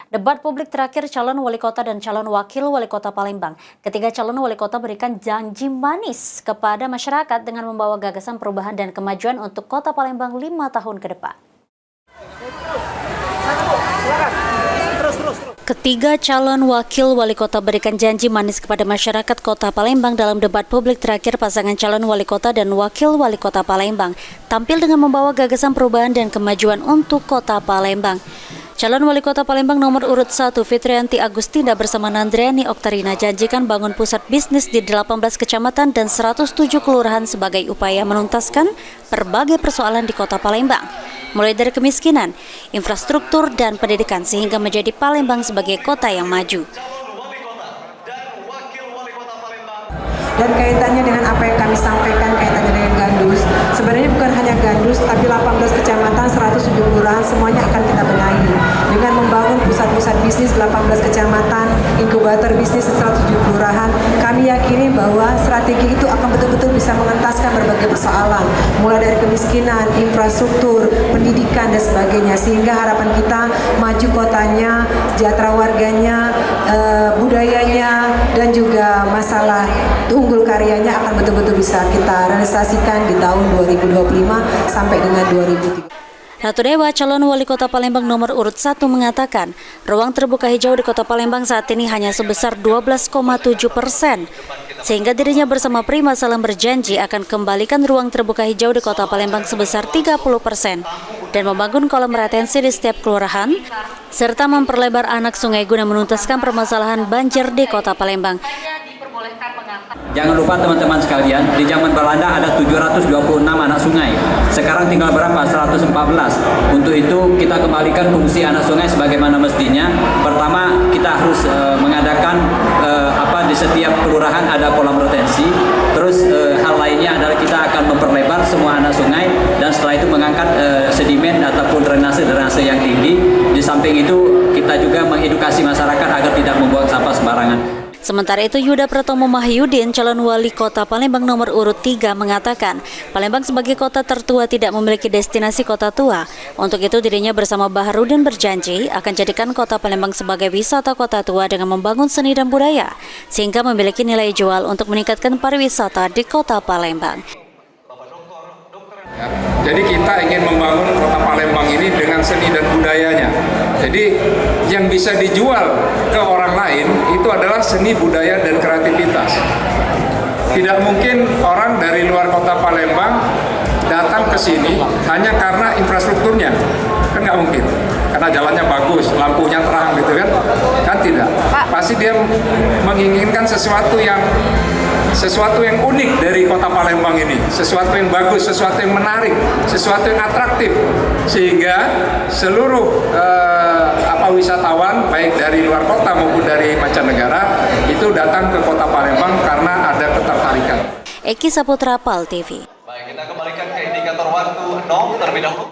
Debat publik terakhir calon wali kota dan calon wakil wali kota Palembang. Ketiga calon wali kota berikan janji manis kepada masyarakat dengan membawa gagasan perubahan dan kemajuan untuk kota Palembang 5 tahun ke depan. Ketiga calon wakil wali kota berikan janji manis kepada masyarakat kota Palembang dalam debat publik terakhir pasangan calon wali kota dan wakil wali kota Palembang. Tampil dengan membawa gagasan perubahan dan kemajuan untuk kota Palembang. Calon wali kota Palembang nomor urut 1 Fitrianti Agustina bersama Nandriani Oktarina janjikan bangun pusat bisnis di 18 kecamatan dan 107 kelurahan sebagai upaya menuntaskan berbagai persoalan di kota Palembang. Mulai dari kemiskinan, infrastruktur, dan pendidikan sehingga menjadi Palembang sebagai kota yang maju. Dan kaitannya dengan apa yang kami sampaikan kaitannya dengan Gandus, sebenarnya bukan hanya Gandus, tapi 18 kecamatan, 107 kelurahan semuanya akan kita benahi. Dengan membangun pusat-pusat bisnis 18 kecamatan, inkubator bisnis 107 kelurahan, kami yakini bahwa strategi itu akan betul-betul bisa mengentaskan berbagai persoalan, mulai dari kemiskinan, infrastruktur, pendidikan, dan sebagainya, sehingga harapan kita maju kotanya, sejahtera warganya, budayanya, dan juga masalah unggul karyanya akan betul-betul bisa kita realisasikan di tahun 2025 sampai dengan 2030. Ratu Dewa, calon wali kota Palembang nomor urut 1 mengatakan, ruang terbuka hijau di kota Palembang saat ini hanya sebesar 12,7%. Sehingga dirinya bersama Prima Salam berjanji akan kembalikan ruang terbuka hijau di kota Palembang sebesar 30% dan membangun kolam retensi di setiap kelurahan, serta memperlebar anak sungai guna menuntaskan permasalahan banjir di kota Palembang. Jangan lupa teman-teman sekalian, di zaman Belanda ada 726 anak sungai. Sekarang tinggal berapa? 114. Untuk itu kita kembalikan fungsi anak sungai sebagaimana mestinya. Pertama, kita harus mengadakan di setiap kelurahan ada kolam retensi. Terus hal lainnya adalah kita akan memperlebar semua anak sungai dan setelah itu mengangkat sedimen ataupun drainase yang tinggi. Di samping itu kita juga mengedukasi masyarakat agar tidak membuang sampah sembarangan. Sementara itu, Yuda Pratomo Mahyudin, calon wali kota Palembang nomor urut 3 mengatakan, Palembang sebagai kota tertua tidak memiliki destinasi kota tua. Untuk itu dirinya bersama Baharudin berjanji akan jadikan kota Palembang sebagai wisata kota tua dengan membangun seni dan budaya, sehingga memiliki nilai jual untuk meningkatkan pariwisata di kota Palembang. Jadi kita ingin membangun kota Palembang ini dengan seni dan budayanya. Jadi yang bisa dijual ke orang lain itu adalah seni, budaya, dan kreativitas. Tidak mungkin orang dari luar kota Palembang datang ke sini hanya karena infrastrukturnya. Kan nggak mungkin. Karena jalannya bagus, lampunya terang gitu kan. Kan tidak. Pasti dia menginginkan sesuatu yang unik dari kota Palembang ini, sesuatu yang bagus, sesuatu yang menarik, sesuatu yang atraktif, sehingga seluruh wisatawan baik dari luar kota maupun dari mancanegara itu datang ke kota Palembang karena ada ketertarikan. Eki Saputra, PAL TV. Baik, kita kembalikan ke indikator waktu 0 terlebih dahulu.